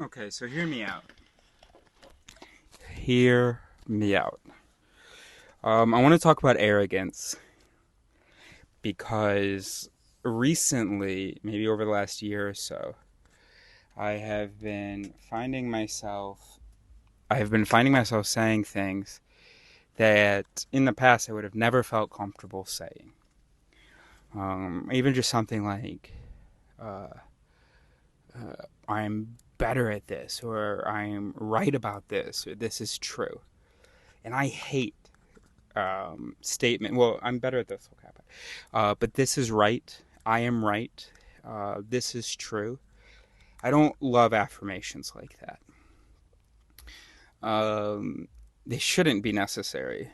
Okay, so hear me out. Hear me out. I want to talk about arrogance because recently, maybe over the last year or so, I have been finding myself I have been finding myself saying things that in the past I would have never felt comfortable saying. Even just something like, uh, I'm better at this, or I'm right about this, or this is true. And I hate statement. Well, I'm better at this. Okay, but this is right. I am right. This is true. I don't love affirmations like that. Um, they shouldn't be necessary.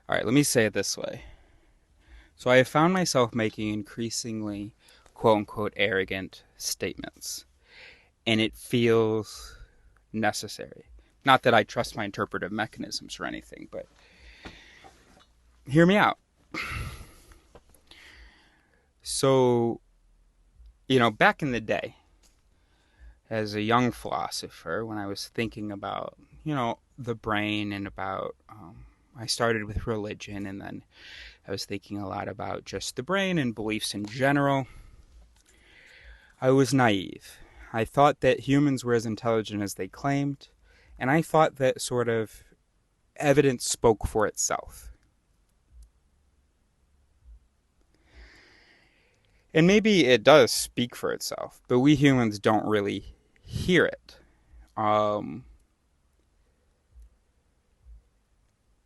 All right, let me say it this way. So I have found myself making increasingly quote unquote arrogant statements, and it feels necessary. Not that I trust my interpretive mechanisms or anything, but hear me out. So, back in the day, as a young philosopher, when I was thinking about, the brain and about, I started with religion and then I was thinking a lot about just the brain and beliefs in general. I was naive. I thought that humans were as intelligent as they claimed, and I thought that sort of evidence spoke for itself. And maybe it does speak for itself, but we humans don't really hear it. Um,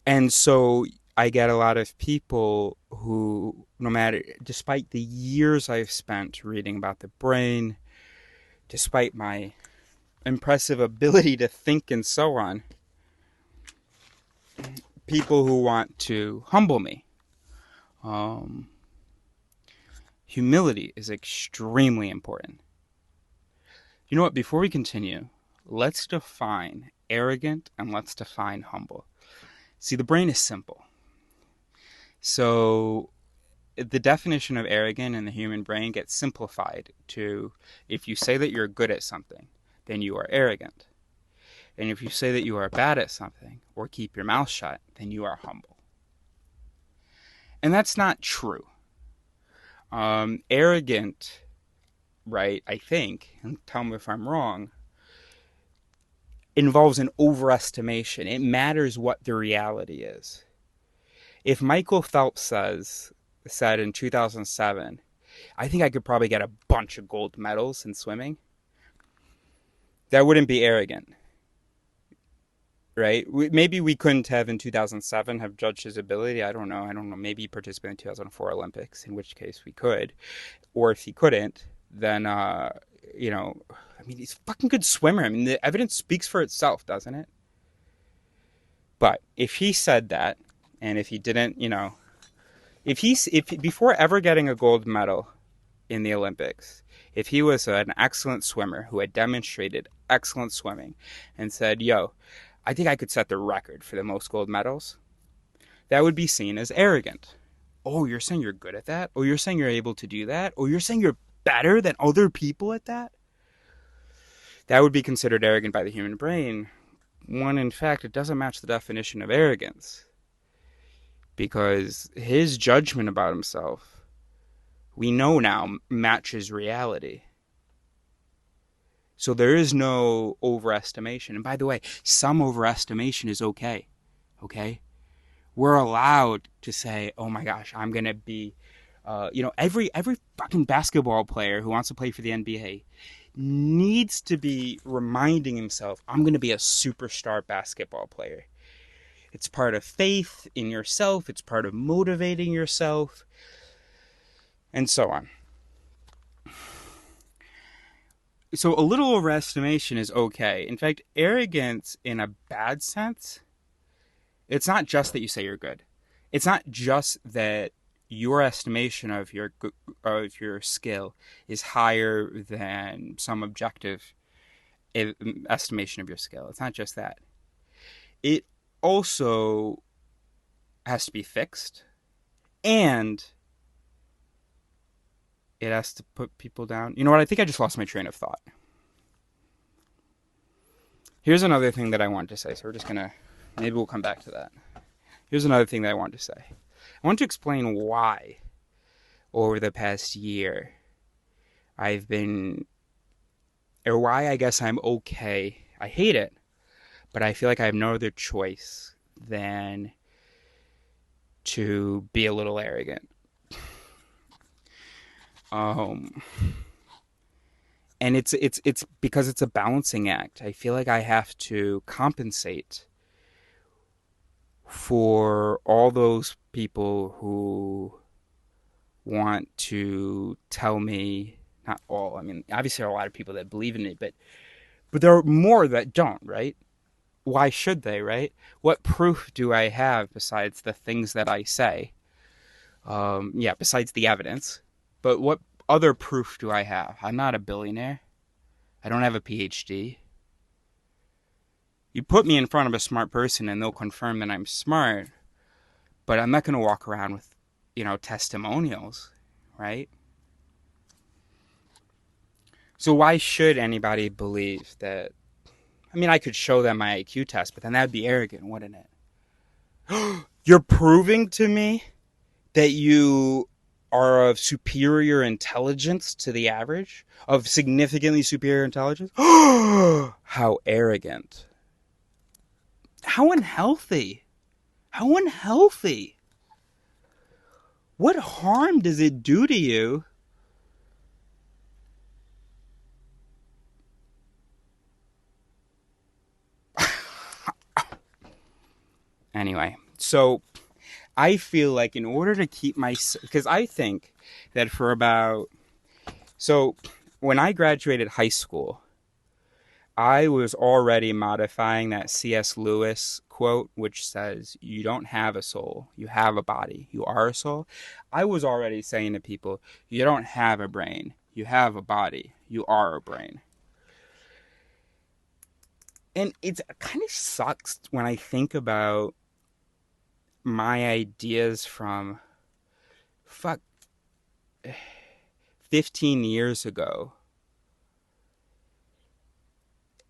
and so I get a lot of people who, no matter, despite the years I've spent reading about the brain, despite my impressive ability to think and so on, people who want to humble me. Um, Humility is extremely important. You know what? Before we continue, let's define arrogant and let's define humble. See, the brain is simple. So the definition of arrogant in the human brain gets simplified to if you say that you're good at something, then you are arrogant. And if you say that you are bad at something or keep your mouth shut, then you are humble. And that's not true. Arrogant, right, I think, and tell me if I'm wrong, involves an overestimation. It matters what the reality is. If Michael Phelps said in 2007, I think I could probably get a bunch of gold medals in swimming, that wouldn't be arrogant, right? Maybe we couldn't have in 2007 have judged his ability. I don't know. Maybe he participated in 2004 Olympics, in which case we could. Or if he couldn't, then I mean, he's a fucking good swimmer. I mean, the evidence speaks for itself, doesn't it? But if he said that, and if he didn't, if before ever getting a gold medal in the Olympics, if he was an excellent swimmer who had demonstrated excellent swimming and said, "Yo, I think I could set the record for the most gold medals," that would be seen as arrogant. Oh, you're saying you're good at that? Oh, you're saying you're able to do that? Oh, you're saying you're better than other people at that? That would be considered arrogant by the human brain, when in fact it doesn't match the definition of arrogance. Because his judgment about himself, we know now, matches reality. So there is no overestimation. And by the way, some overestimation is okay. Okay? We're allowed to say, oh my gosh, I'm going to be, every fucking basketball player who wants to play for the NBA needs to be reminding himself, I'm going to be a superstar basketball player. It's part of faith in yourself, it's part of motivating yourself, and so on. So a little overestimation is okay. In fact, arrogance in a bad sense, it's not just that you say you're good. It's not just that your estimation of your skill is higher than some objective estimation of your skill. It's not just that. It also has to be fixed, and it has to put people down. You know what? I think I just lost my train of thought. Here's another thing that I wanted to say. So we're just gonna, maybe we'll come back to that. Here's another thing that I wanted to say. I want to explain why over the past year I've been, or why I guess I'm okay. I hate it, but I feel like I have no other choice than to be a little arrogant. Um, and it's because it's a balancing act. I feel like I have to compensate for all those people who want to tell me, not all, I mean, obviously there are a lot of people that believe in it, but there are more that don't, right? Why should they, right? What proof do I have besides the things that I say? Yeah, besides the evidence. But what other proof do I have? I'm not a billionaire. I don't have a PhD. You put me in front of a smart person and they'll confirm that I'm smart, but I'm not going to walk around with, testimonials, right? So why should anybody believe that? I mean, I could show them my IQ test, but then that would be arrogant, wouldn't it? You're proving to me that you are of superior intelligence to the average? Of significantly superior intelligence? How arrogant. How unhealthy. How unhealthy. What harm does it do to you? Anyway, so I feel like in order to keep my, because I think that for about, so when I graduated high school, I was already modifying that C.S. Lewis quote, which says, "You don't have a soul, you have a body, you are a soul." I was already saying to people, "You don't have a brain, you have a body, you are a brain." And it kind of sucks when I think about my ideas from, fuck, 15 years ago.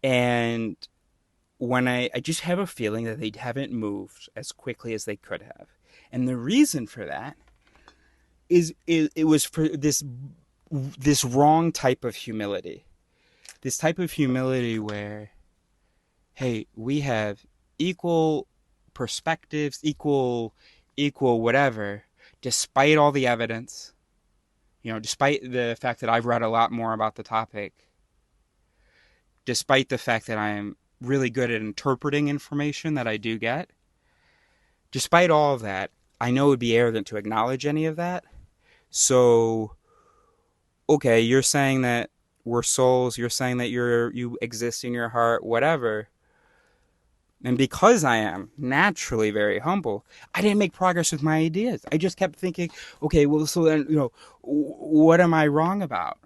And when I just have a feeling that they haven't moved as quickly as they could have. And the reason for that is it was for this wrong type of humility. This type of humility where, hey, we have equal perspectives, equal whatever, despite all the evidence, despite the fact that I've read a lot more about the topic, despite the fact that I am really good at interpreting information that I do get, despite all of that, I know it would be arrogant to acknowledge any of that. So, okay, you're saying that we're souls, you're saying that you exist in your heart, whatever. And because I am naturally very humble, I didn't make progress with my ideas. I just kept thinking, okay, well, so then, what am I wrong about?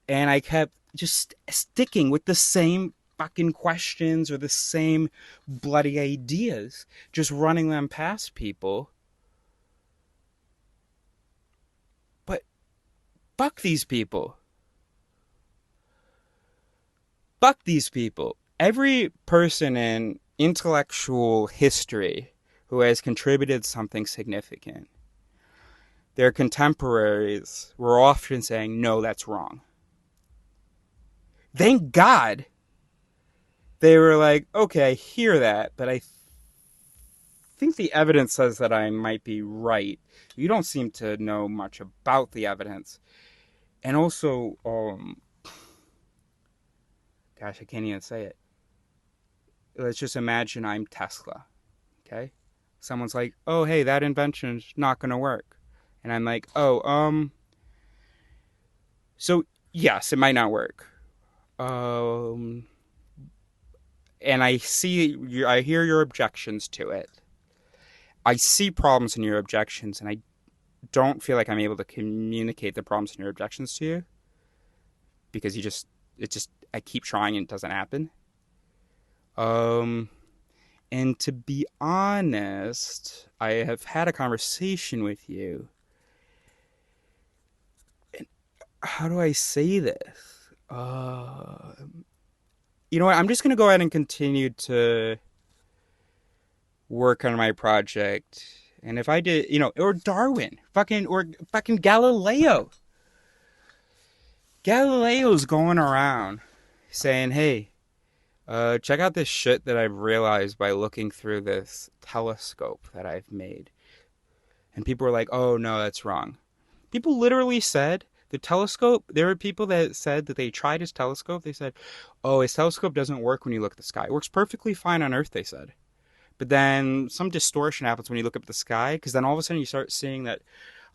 And I kept just sticking with the same fucking questions or the same bloody ideas, just running them past people. But fuck these people. Fuck these people. Every person in intellectual history who has contributed something significant, their contemporaries were often saying, no, that's wrong. Thank God they were like, okay, I hear that, but I think the evidence says that I might be right. You don't seem to know much about the evidence. And also, gosh, I can't even say it. Let's just imagine I'm Tesla, okay? Someone's like, oh, hey, that invention's not going to work. And I'm like, so yes, it might not work. Um, and I hear your objections to it. I see problems in your objections, and I don't feel like I'm able to communicate the problems in your objections to you because I keep trying and it doesn't happen. And to be honest, I have had a conversation with you. And how do I say this? You know what? I'm just gonna go ahead and continue to work on my project. And if I did, or Darwin, fucking Galileo. Galileo's going around saying, "Hey, check out this shit that I've realized by looking through this telescope that I've made." And people were like, "Oh no, that's wrong." People literally said the telescope. There were people that said that they tried his telescope. They said, "Oh, his telescope doesn't work when you look at the sky. It works perfectly fine on Earth," they said. But then some distortion happens when you look up at the sky, because then all of a sudden you start seeing that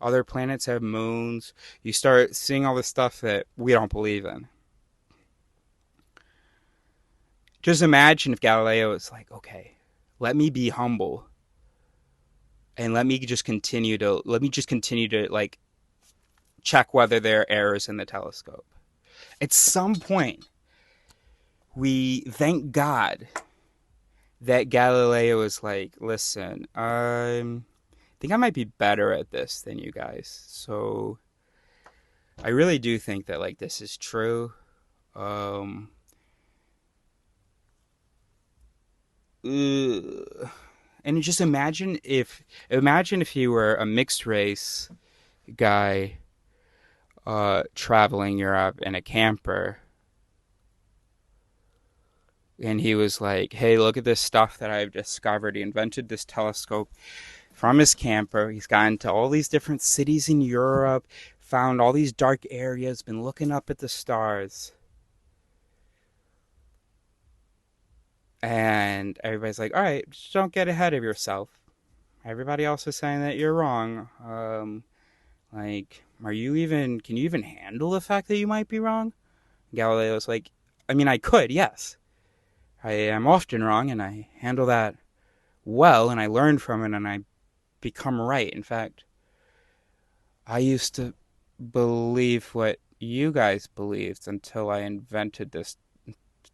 other planets have moons. You start seeing all this stuff that we don't believe in. Just imagine if Galileo is like, okay, let me be humble and let me just continue to like check whether there are errors in the telescope. At some point, we thank God that Galileo is like, listen, I think I might be better at this than you guys. So I really do think that like this is true. Um, and just imagine if you were a mixed race guy traveling Europe in a camper, and he was like, "Hey, look at this stuff that I've discovered." He invented this telescope from his camper. He's gone to all these different cities in Europe, found all these dark areas, been looking up at the stars. And everybody's like, all right, just don't get ahead of yourself. Everybody else is saying that you're wrong. Can you even handle the fact that you might be wrong? Galileo's like, I mean, I could, yes. I am often wrong, and I handle that well, and I learn from it, and I become right. In fact, I used to believe what you guys believed until I invented this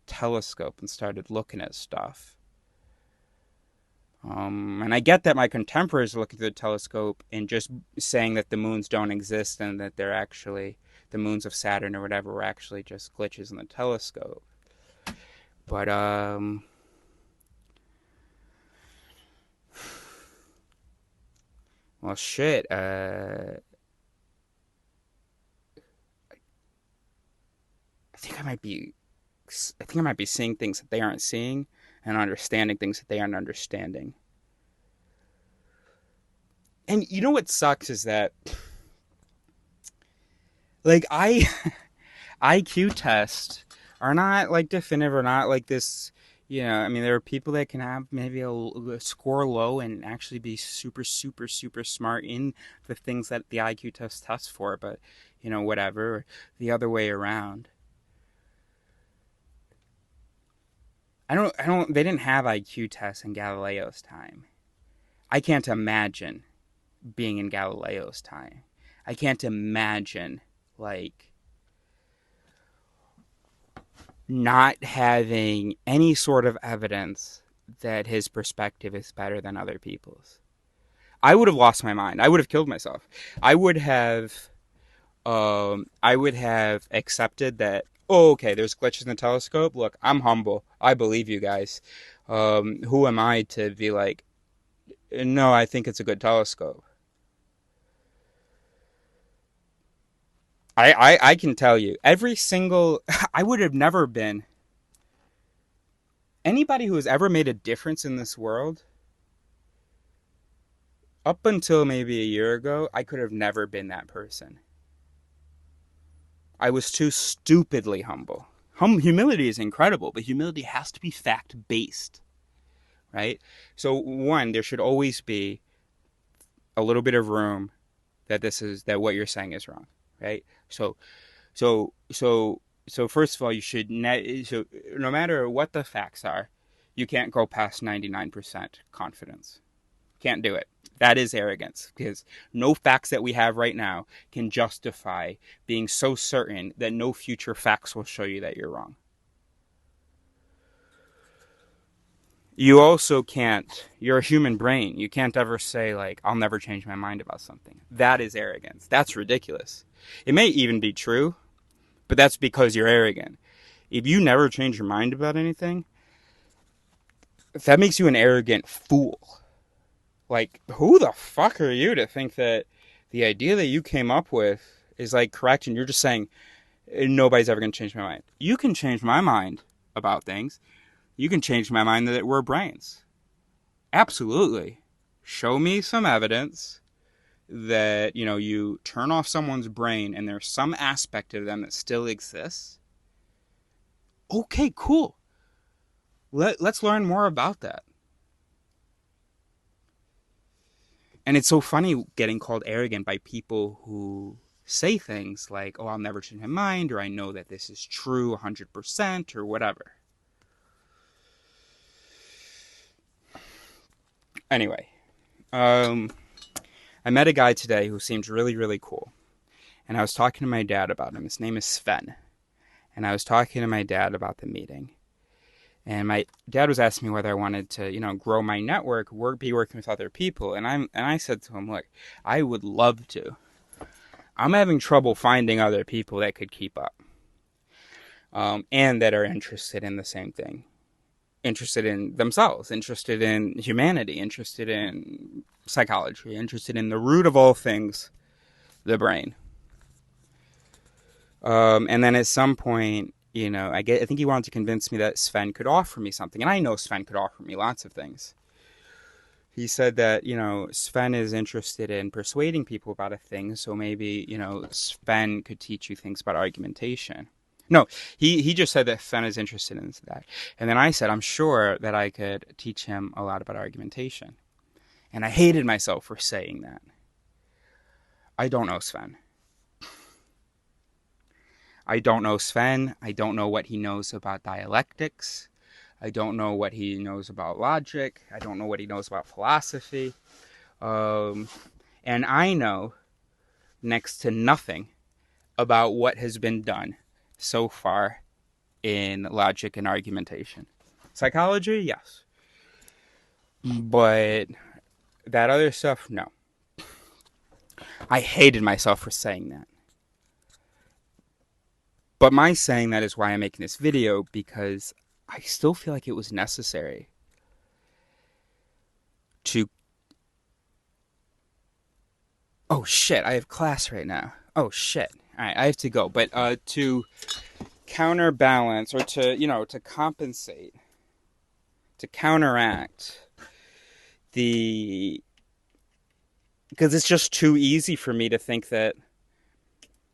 telescope and started looking at stuff. And I get that my contemporaries are looking through the telescope and just saying that the moons don't exist and that they're actually the moons of Saturn or whatever were actually just glitches in the telescope. But well, shit. I think I might be. I think I might be seeing things that they aren't seeing, and understanding things that they aren't understanding. And you know what sucks is that, like, IQ tests are not like definitive or not like this. I mean, there are people that can have maybe a score low and actually be super, super, super smart in the things that the IQ test tests for, but whatever, the other way around. They didn't have IQ tests in Galileo's time. I can't imagine being in Galileo's time. I can't imagine, like, not having any sort of evidence that his perspective is better than other people's. I would have lost my mind. I would have killed myself. I would have accepted that, oh, okay, there's glitches in the telescope. Look, I'm humble. I believe you guys. Who am I to be like, no, I think it's a good telescope. I can tell you, every single, I would have never been, anybody who has ever made a difference in this world, up until maybe a year ago, I could have never been that person. I was too stupidly humble. Humility is incredible, but humility has to be fact based, right? So one, there should always be a little bit of room that what you're saying is wrong, right? So so first of all, so no matter what the facts are, you can't go past 99% confidence. Can't do it. That is arrogance, because no facts that we have right now can justify being so certain that no future facts will show you that you're wrong. You also can't, you're a human brain. You can't ever say, like, I'll never change my mind about something. That is arrogance. That's ridiculous. It may even be true, but that's because you're arrogant. If you never change your mind about anything, that makes you an arrogant fool. Like, who the fuck are you to think that the idea that you came up with is like correct and you're just saying nobody's ever going to change my mind? You can change my mind about things. You can change my mind that we're brains. Absolutely. Show me some evidence that, you turn off someone's brain and there's some aspect of them that still exists. Okay, cool. Let's learn more about that. And it's so funny getting called arrogant by people who say things like, oh, I'll never change my mind, or I know that this is true 100%, or whatever. Anyway, I met a guy today who seemed really, really cool. And I was talking to my dad about him. His name is Sven. And I was talking to my dad about the meeting. And my dad was asking me whether I wanted to, grow my network, be working with other people. And I said to him, look, I would love to. I'm having trouble finding other people that could keep up. And that are interested in the same thing. Interested in themselves, interested in humanity, interested in psychology, interested in the root of all things, the brain. And then at some point, I think he wanted to convince me that Sven could offer me something. And I know Sven could offer me lots of things. He said that, Sven is interested in persuading people about a thing. So maybe, Sven could teach you things about argumentation. No, he just said that Sven is interested in that. And then I said, I'm sure that I could teach him a lot about argumentation. And I hated myself for saying that. I don't know Sven. I don't know Sven. I don't know what he knows about dialectics. I don't know what he knows about logic. I don't know what he knows about philosophy. And I know next to nothing about what has been done so far in logic and argumentation. Psychology, yes. But that other stuff, no. I hated myself for saying that. But my saying that is why I'm making this video, because I still feel like it was necessary to... Oh shit, I have class right now. Oh shit. Alright, I have to go. But to counterbalance, or to compensate, to counteract because it's just too easy for me to think that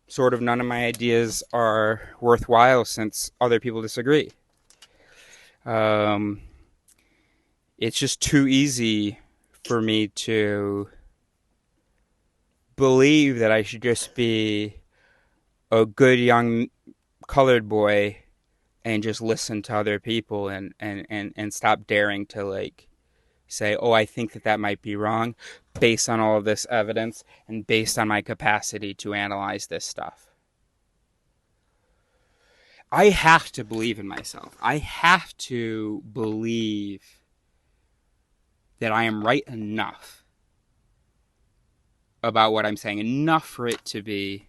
sort of none of my ideas are worthwhile since other people disagree. It's just too easy for me to believe that I should just be a good young colored boy and just listen to other people and stop daring to say, oh, I think that might be wrong based on all of this evidence and based on my capacity to analyze this stuff. I have to believe in myself. I have to believe that I am right enough about what I'm saying, enough for it to be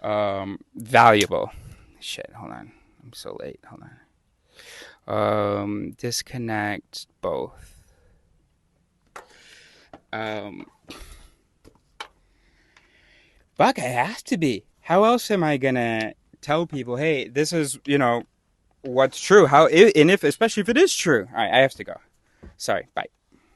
valuable. Shit, hold on. I'm so late. Hold on. Disconnect both. Fuck, I have to be. How else am I gonna tell people, hey, this is, what's true? Especially if it is true. All right, I have to go. Sorry, bye.